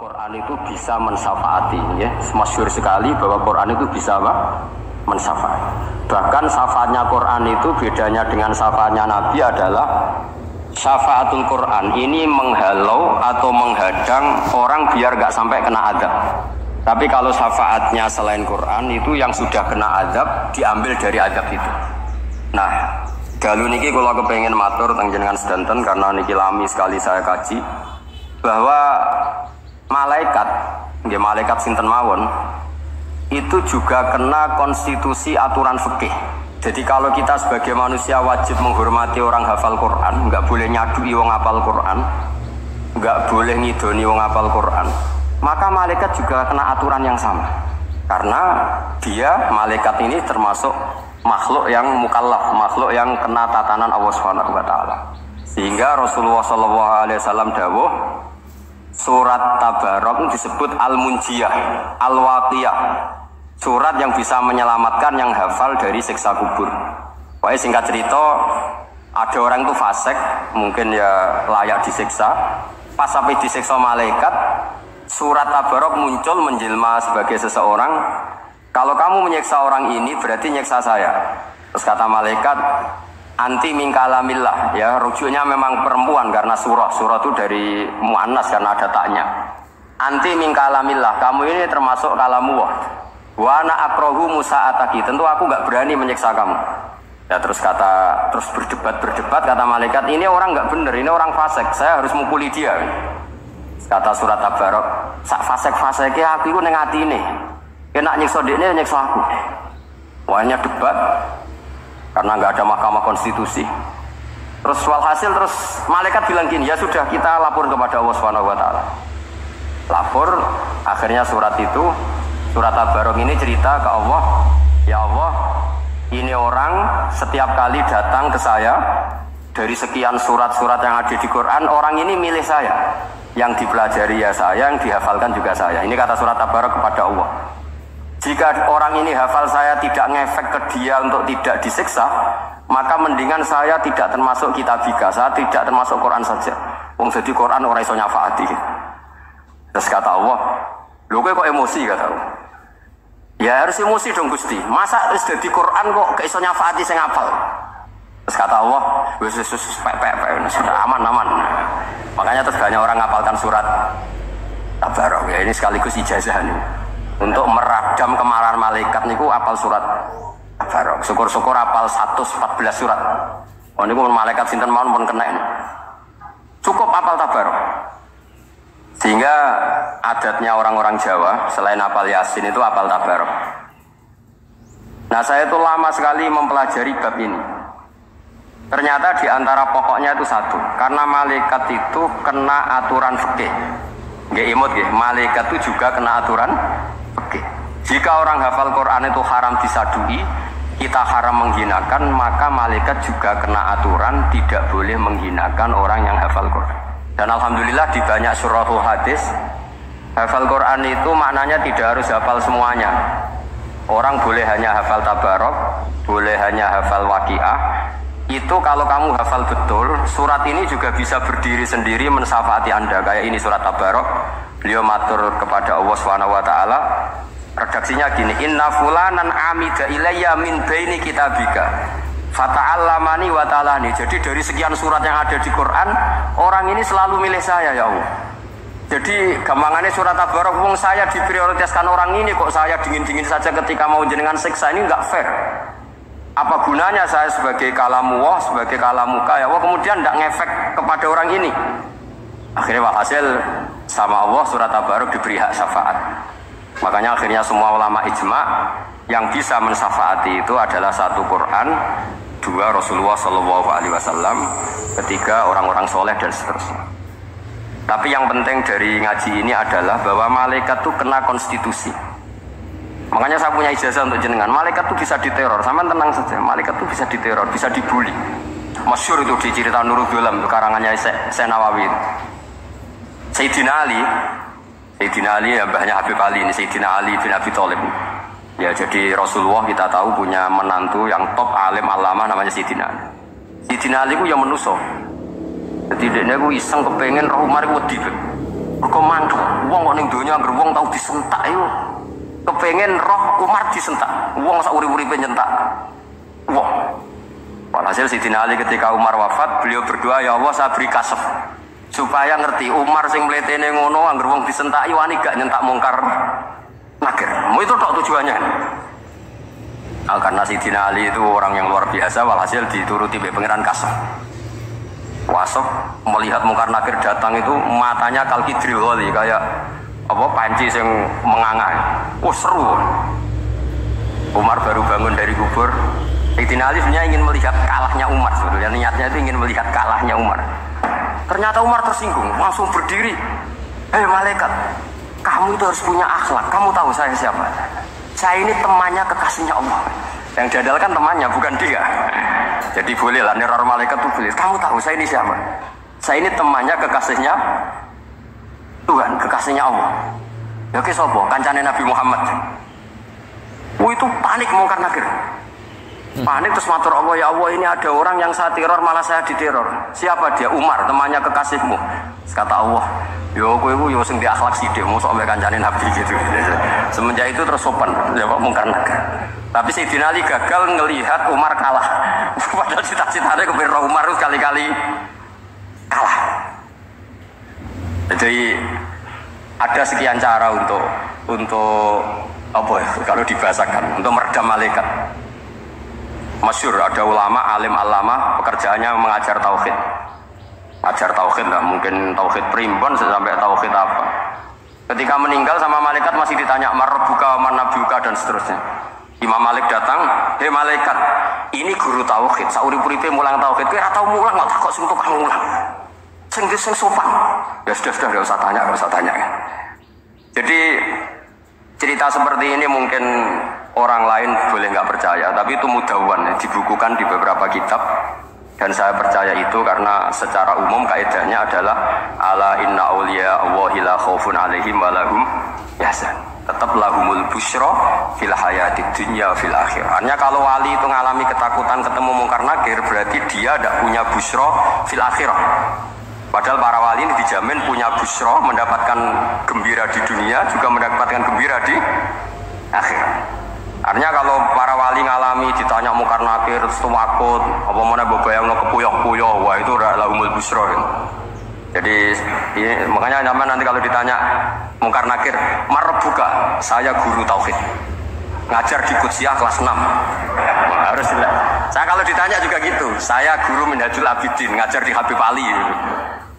Quran itu bisa mensyafaati, ya, masyhur sekali bahwa Quran itu bisa apa? Mensyafaati. Bahkan syafaatnya Quran itu bedanya dengan syafaatnya Nabi adalah syafaatul Quran ini menghalau atau menghadang orang biar gak sampai kena azab. Tapi kalau syafaatnya selain Quran itu yang sudah kena azab diambil dari azab itu. Nah, dalu niki kalau kepengen matur teng jenengan sedanten karena niki lami sekali saya kaji bahwa malaikat, nggih malaikat sinten mawon itu juga kena konstitusi aturan fikih. Jadi kalau kita sebagai manusia wajib menghormati orang hafal Quran, nggak boleh nyadui wong hafal Quran, nggak boleh ngidoni wong hafal Quran, maka malaikat juga kena aturan yang sama. Karena dia, malaikat ini termasuk makhluk yang mukallaf, makhluk yang kena tatanan Allah Subhanahu wa taala. Sehingga Rasulullah SAW dawuh surat Tabarok disebut Al-Munjiyah, Al-Waqiyah, surat yang bisa menyelamatkan yang hafal dari siksa kubur. Pokoknya singkat cerita, ada orang itu fasik, mungkin ya layak disiksa. Pas sampai disiksa malaikat, surat Tabarok muncul menjelma sebagai seseorang. Kalau kamu menyiksa orang ini berarti nyiksa saya. Terus kata malaikat, anti min kalamillah, ya rujuknya memang perempuan karena surah itu dari muannas karena ada taknya. Anti min kalamillah, kamu ini termasuk kalamullah. Wa ana akrahu musa'ataki, tentu aku enggak berani menyiksa kamu. Ya terus berdebat kata malaikat, ini orang enggak benar, ini orang fasik, saya harus mukuli dia. Kata surat Tabarok, sak fasik-fasiknya aku iku ning atine. Kena nyiksa dekne nyiksa aku. Wahnya debat karena nggak ada mahkamah konstitusi. Terus walhasil malaikat bilang gini, ya sudah kita lapor kepada Allah Subhanahu wa taala. Lapor, akhirnya surat Tabarok ini cerita ke Allah, ya Allah, ini orang setiap kali datang ke saya dari sekian surat-surat yang ada di Quran, orang ini milih saya. Yang dipelajari ya saya, yang dihafalkan juga saya. Ini kata surat Tabarok kepada Allah. Jika orang ini hafal saya tidak ngefek ke dia untuk tidak disiksa, maka mendingan saya tidak termasuk kitabika, saya tidak termasuk Quran saja. Wong jadi Quran ora iso nyafaati. Terus kata Allah, lho kowe kok emosi kata Allah. Ya harus emosi dong Gusti. Masa wis dadi Quran kok iso nyafaati sing hafal. Terus kata Allah, wis aman. Makanya terus banyak orang ngapalkan surat Tabarok. Ya ini sekaligus ijazah nih. Untuk meradam kemarahan malaikat niku apal surat Tabarok. Syukur-syukur apal 114 surat. Oh niku malaikat sinten mawon pun kena ini. Cukup apal Tabarok. Sehingga adatnya orang-orang Jawa selain apal Yasin itu apal Tabarok. Nah, saya itu lama sekali mempelajari bab ini. Ternyata di antara pokoknya itu satu, karena malaikat itu kena aturan fikih. Nggih imut nggih, malaikat itu juga kena aturan fikih. Jika orang hafal Quran itu haram disadui, kita haram menghinakan, maka malaikat juga kena aturan tidak boleh menghinakan orang yang hafal Quran. Dan alhamdulillah di banyak surahul hadis, hafal Quran itu maknanya tidak harus hafal semuanya. Orang boleh hanya hafal Tabarok, boleh hanya hafal Waqiah. Itu kalau kamu hafal betul, surat ini juga bisa berdiri sendiri mensyafaati Anda. Kayak ini surat Tabarok, beliau matur kepada Allah Subhanahu wa taala. Redaksinya gini, inna fulanan amida ilayya min baini kitabika fata'allamani wa ta'alani. Jadi dari sekian surat yang ada di Quran, orang ini selalu milih saya ya Allah. Jadi gampangannya surat Tabarok, wong saya diprioritaskan orang ini, kok saya dingin-dingin saja ketika mau jenengan siksa, ini enggak fair. Apa gunanya saya sebagai kalamullah, sebagai kalamuka ya Allah, kemudian tidak ngefek kepada orang ini. Akhirnya walhasil sama Allah surat Tabarok diberi hak syafaat. Makanya akhirnya semua ulama ijma yang bisa mensyafaati itu adalah satu Quran, dua Rasulullah SAW, ketiga orang-orang soleh dan seterusnya. Tapi yang penting dari ngaji ini adalah bahwa malaikat itu kena konstitusi. Makanya saya punya ijazah untuk jenengan. Malaikat itu bisa diteror, sama tenang saja. Malaikat itu bisa diteror, bisa dibully. Masyhur itu di cerita Nurul Ghulam, karangannya Syekh Nawawi. Sayyidina Ali ya mbahnya Habib Ali ini, Sayyidina Ali bin Abi Thalib. Ya jadi Rasulullah kita tahu punya menantu yang top alim alama namanya Sayyidina Ali. Sayyidina Ali itu yang menuso. Jadi dia itu iseng kepengen roh mari wedi. Kok mantuk, wong kok ning dunia anggere wong tau disentak yo. Kepengen roh Umar disentak. Wong sak urip-uripe nyentak. Wong. Walhasil Sayyidina Ali ketika Umar wafat, beliau berdoa, ya Allah saya beri kasef supaya ngerti Umar sing mletene ngono anggere wong disentaki wani gak nyentak mungkar nakir. Itu tok tujuannya. Nah, karena Sayyidina Ali itu orang yang luar biasa, walhasil dituruti oleh pangeran kasef. Wasef melihat mungkar nakir datang itu matanya kalkidril wali kayak apa panci yang menganga. Oh seru. Umar baru bangun dari kubur. Sayyidina Ali sebenarnya ingin melihat kalahnya Umar sebetulnya, niatnya itu ingin melihat kalahnya Umar. Ternyata Umar tersinggung, langsung berdiri. Hei malaikat, kamu itu harus punya akhlak. Kamu tahu saya siapa? Saya ini temannya kekasihnya Allah. Yang diandalkan temannya bukan dia. Jadi boleh lah neror malaikat itu boleh. Kamu tahu saya ini siapa? Saya ini temannya kekasihnya Tuhan, kekasihnya Allah. Ya ke sopo, kancane Nabi Muhammad. Itu panik mungkar nakir. Panik terus matur Allah, ya Allah ini ada orang yang saya teror malah saya diteror. Siapa dia? Umar, temannya kekasihmu. Kata Allah, yo kowe yo sing di akhlak sithik mosok ambek kancane Nabi gitu. Semenjak itu terus sopan jawab mungkar nakir. Tapi Sayyidina Ali gagal ngelihat Umar kalah. Padahal cita-citanya kepengen Umar itu sekali-kali kalah. Jadi ada sekian cara untuk apa ya, kalau dibahasakan untuk meredam malaikat. Masyhur ada ulama, alim alama, pekerjaannya mengajar tauhid. Ajar tauhid lah, mungkin tauhid primbon sampai tauhid apa. Ketika meninggal sama malaikat masih ditanya marbuka, manabiuka dan seterusnya. Imam Malik datang, hei malaikat, ini guru tauhid, saurip-uripe mulang tauhid, kowe ora tau mulang kok takok sing tukang mulang. Sing sopan. Ya sudah enggak usah tanya. Jadi cerita seperti ini mungkin orang lain boleh nggak percaya, tapi itu mudawan, dibukukan di beberapa kitab. Dan saya percaya itu karena secara umum kaidahnya adalah ala inna auliya Allahi la khaufun alaihim wa lahum yahzan. Tetap lahumul busyra fil hayatid dunya fil akhirah. Artinya kalau wali itu mengalami ketakutan ketemu mungkar nakir, berarti dia tidak punya busyra fil akhirah. Padahal para wali ini dijamin punya busyra, mendapatkan gembira di dunia, juga mendapatkan gembira di akhirat. Artinya kalau para wali ngalami ditanya mungkar nakir terus takut, apa mana bebayang no kepuyok-puyok, wah itu lahumul busyra. Jadi ini, makanya nyaman nanti kalau ditanya mungkar nakir, marbuka, saya guru tauhid, ngajar di Qudsiyah kelas 6. Nah, harus jelas. Saya kalau ditanya juga gitu, saya guru Minhajul Abidin, ngajar di Habib Ali,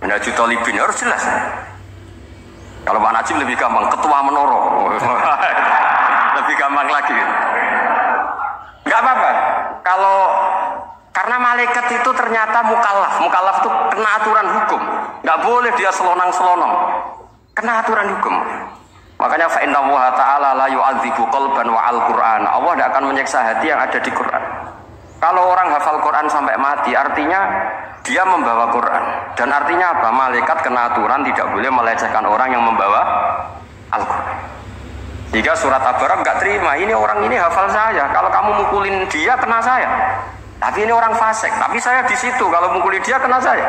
Minhajul Thalibin, harus jelas. Kalau Pak Najib lebih gampang, ketua Menoro. Lebih gampang lagi. Enggak apa-apa. Kalau karena malaikat itu ternyata mukallaf itu kena aturan hukum. Enggak boleh dia selonang-selonong. Kena aturan hukum. Makanya fa inna Allah ta'ala la yu'adzibu qalban wa al-Qur'an. Allah tidak akan menyiksa hati yang ada di Quran. Kalau orang hafal Quran sampai mati, artinya dia membawa Quran. Dan artinya apa? Malaikat kena aturan tidak boleh melecehkan orang yang membawa Al-Quran. Jika surat Tabarak nggak terima, ini orang ini hafal saya. Kalau kamu mukulin dia, kena saya. Tapi ini orang fasik. Tapi saya di situ. Kalau mukulin dia, kena saya.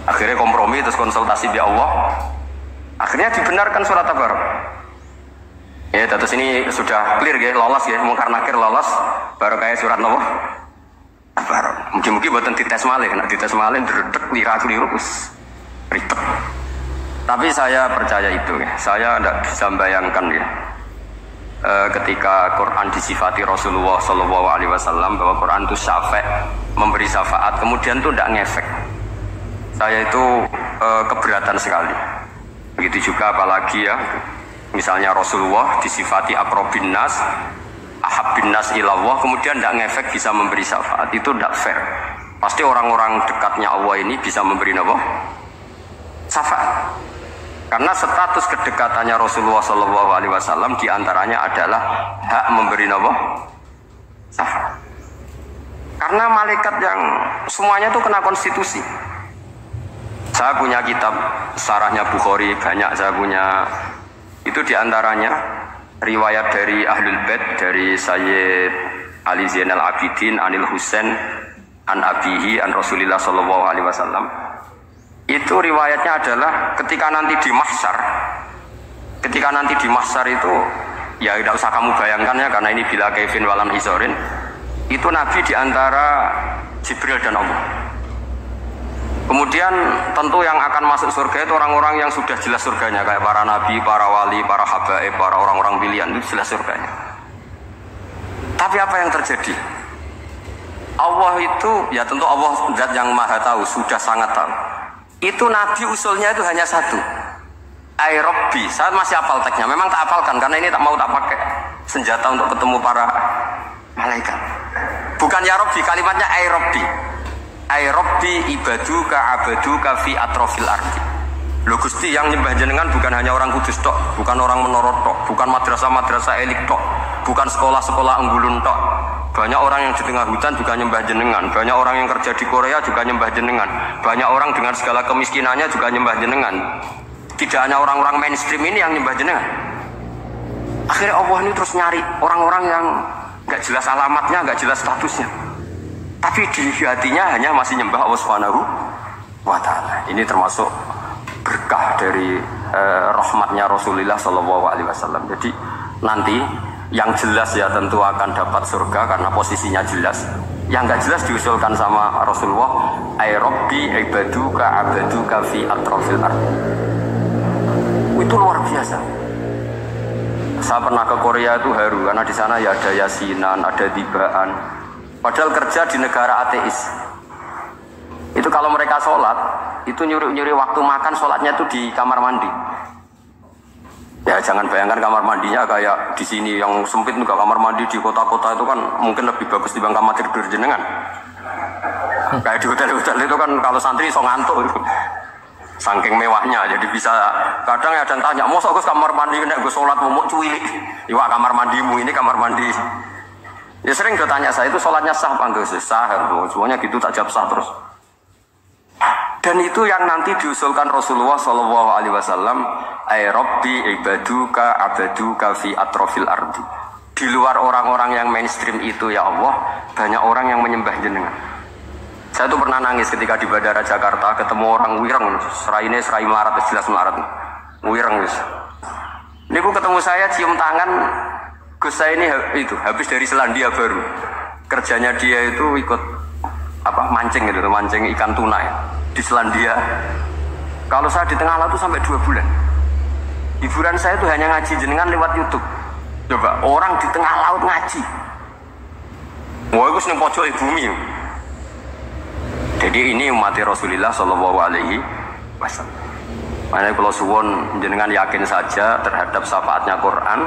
Akhirnya kompromi, terus konsultasi di Allah. Akhirnya dibenarkan surat Tabarak. Ya, terus ini sudah clear ya, lolos ya, mungkar nakir lolos. Baru kayak surat Nabi. Tabarak. Mungkin buatan dites malih, nak dites malih, dredek, lirak-liru, ribet. Tapi saya percaya itu ya. Saya tidak bisa membayangkan ya. Ketika Quran disifati Rasulullah SAW bahwa Quran itu syafa', memberi syafaat, kemudian itu tidak ngefek. Saya itu keberatan sekali. Begitu juga apalagi ya, misalnya Rasulullah disifati aqrabin nas, ahabbin nas ilallah, kemudian tidak ngefek bisa memberi syafaat, itu tidak fair. Pasti orang-orang dekatnya Allah ini bisa memberi apa? Syafaat. Karena status kedekatannya Rasulullah SAW diantaranya adalah hak memberi apa? Syafaat. Karena malaikat yang semuanya itu kena konstitusi. Saya punya kitab syarahnya Bukhari banyak, saya punya itu diantaranya riwayat dari Ahlul Bait, dari Sayyid Ali Zainal Abidin Anil Husain an Abihi an Rasulillah SAW. Itu riwayatnya adalah ketika nanti di mahsyar ketika nanti di mahsyar itu, ya tidak usah kamu bayangkan ya, karena ini bila Kevin walam hizorin, itu Nabi diantara Jibril dan Allah. Kemudian tentu yang akan masuk surga itu orang-orang yang sudah jelas surganya, kayak para nabi, para wali, para habaib, para orang-orang pilihan, itu jelas surganya. Tapi apa yang terjadi? Allah itu, ya tentu Allah zat yang maha tahu, sudah sangat tahu. Itu Nabi usulnya itu hanya satu, Ay Rabbi. Saya masih hafal teksnya, memang tak hafalkan karena ini tak mau tak pakai senjata untuk ketemu para malaikat. Bukan ya Rabbi, kalimatnya Ay Rabbi. Ay Rabbi ibaduka abaduka fi atrofil ardi. Loh Gusti, yang nyembah jenengan bukan hanya orang kudus tok, bukan orang menorot tok, bukan madrasah-madrasah elik tok, bukan sekolah-sekolah enggulun tok. Banyak orang yang di tengah hutan juga nyembah jenengan, banyak orang yang kerja di Korea juga nyembah jenengan, banyak orang dengan segala kemiskinannya juga nyembah jenengan. Tidak hanya orang-orang mainstream ini yang nyembah jenengan. Akhirnya Allah ini terus nyari orang-orang yang gak jelas alamatnya, gak jelas statusnya, tapi di hatinya hanya masih nyembah Allah Subhanahu wa ta'ala. Ini termasuk berkah dari rahmatnya Rasulullah SAW. Jadi nanti yang jelas ya tentu akan dapat surga karena posisinya jelas. Yang gak jelas diusulkan sama Rasulullah, Ay Rabbi ibaduka abaduka fi atrofil ardi. Itu luar biasa. Saya pernah ke Korea itu haru karena di sana ya ada yasinan, ada tibaan. Padahal kerja di negara ateis. Itu kalau mereka sholat, itu nyuri-nyuri waktu makan sholatnya itu di kamar mandi. Ya jangan bayangkan kamar mandinya kayak di sini yang sempit juga. Kamar mandi di kota-kota itu kan mungkin lebih bagus dibanding kamar tidur jenengan. Kayak di hotel-hotel itu kan kalau santri so ngantuk itu. Saking mewahnya, jadi bisa kadang ada yang tanya, mosok Gus kamar mandi nek gue sholat mau cuilik. Iwak kamar mandimu ini kamar mandi. Ya sering tanya saya itu sholatnya sah apa enggak sih? Sah, semuanya gitu tak jawab sah terus. Dan itu yang nanti diusulkan Rasulullah SAW, Ay Rabbi ibaduka abaduka fi atrofil ardi. Di luar orang-orang yang mainstream itu ya Allah, banyak orang yang menyembah jenengan. Saya tuh pernah nangis ketika di Bandara Jakarta ketemu orang wireng, serai melarat, jelas melarat, wireng wis. Ini aku ketemu saya cium tangan, Gus saya ini itu habis dari Selandia Baru. Kerjanya dia itu ikut mancing gitu, mancing ikan tuna ya, di Selandia. Kalau saya di tengah laut itu sampai 2 bulan. Hiburan saya itu hanya ngaji jenengan lewat YouTube. Coba orang di tengah laut ngaji. Wah itu seneng pojok bumi. Jadi ini umat Rasulullah SAW. Makanya kalau suwon jenengan yakin saja terhadap syafaatnya Quran,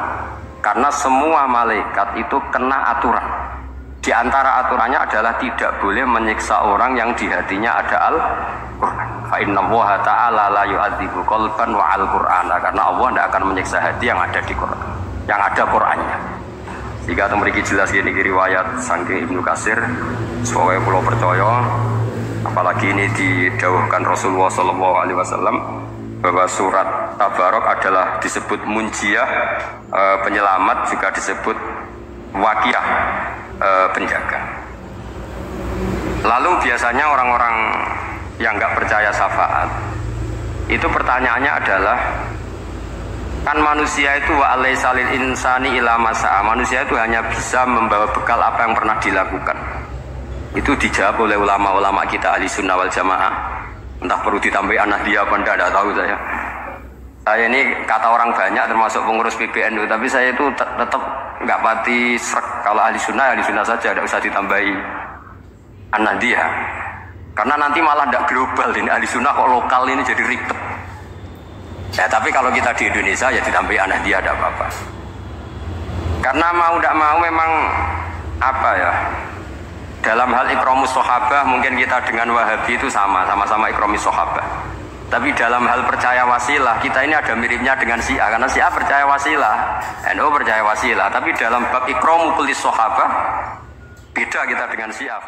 karena semua malaikat itu kena aturan. Di antara aturannya adalah tidak boleh menyiksa orang yang di hatinya ada Al-Quran. Fa innallaha ta'ala la yu'adzibu qalban wa al-Qur'ana, karena Allah tidak akan menyiksa hati yang ada di Quran, yang ada Qurannya. Jika memiliki jelas gini riwayat saking Ibnu Katsir, sebagai pulau percaya, apalagi ini didawuhkan Rasulullah SAW bahwa surat Tabarok adalah disebut munjiah, penyelamat, juga disebut waqiah, penjaga. Lalu biasanya orang-orang yang nggak percaya syafaat itu pertanyaannya adalah, kan manusia itu wa alaisa lil insani ila masa'a, manusia itu hanya bisa membawa bekal apa yang pernah dilakukan. Itu dijawab oleh ulama-ulama kita ahli sunnah wal jamaah. Entah perlu ditambah anak dia apa enggak tahu saya. Saya ini kata orang banyak termasuk pengurus PBNU, tapi saya itu tetap nggak pati srek. Kalau ahli sunnah saja, tidak usah ditambahi anak dia. Karena nanti malah tidak global ini, ahli sunnah kok lokal ini jadi ribet. Ya tapi kalau kita di Indonesia ya ditambahi anak dia tidak apa-apa. Karena mau tidak mau memang dalam hal ikramus sahabah mungkin kita dengan Wahabi itu sama-sama ikramus sahabah. Tapi dalam hal percaya wasilah kita ini ada miripnya dengan Syiah, karena Syiah percaya wasilah, NU percaya wasilah. Tapi dalam bab ikramu kulli sahabah beda kita dengan Syiah.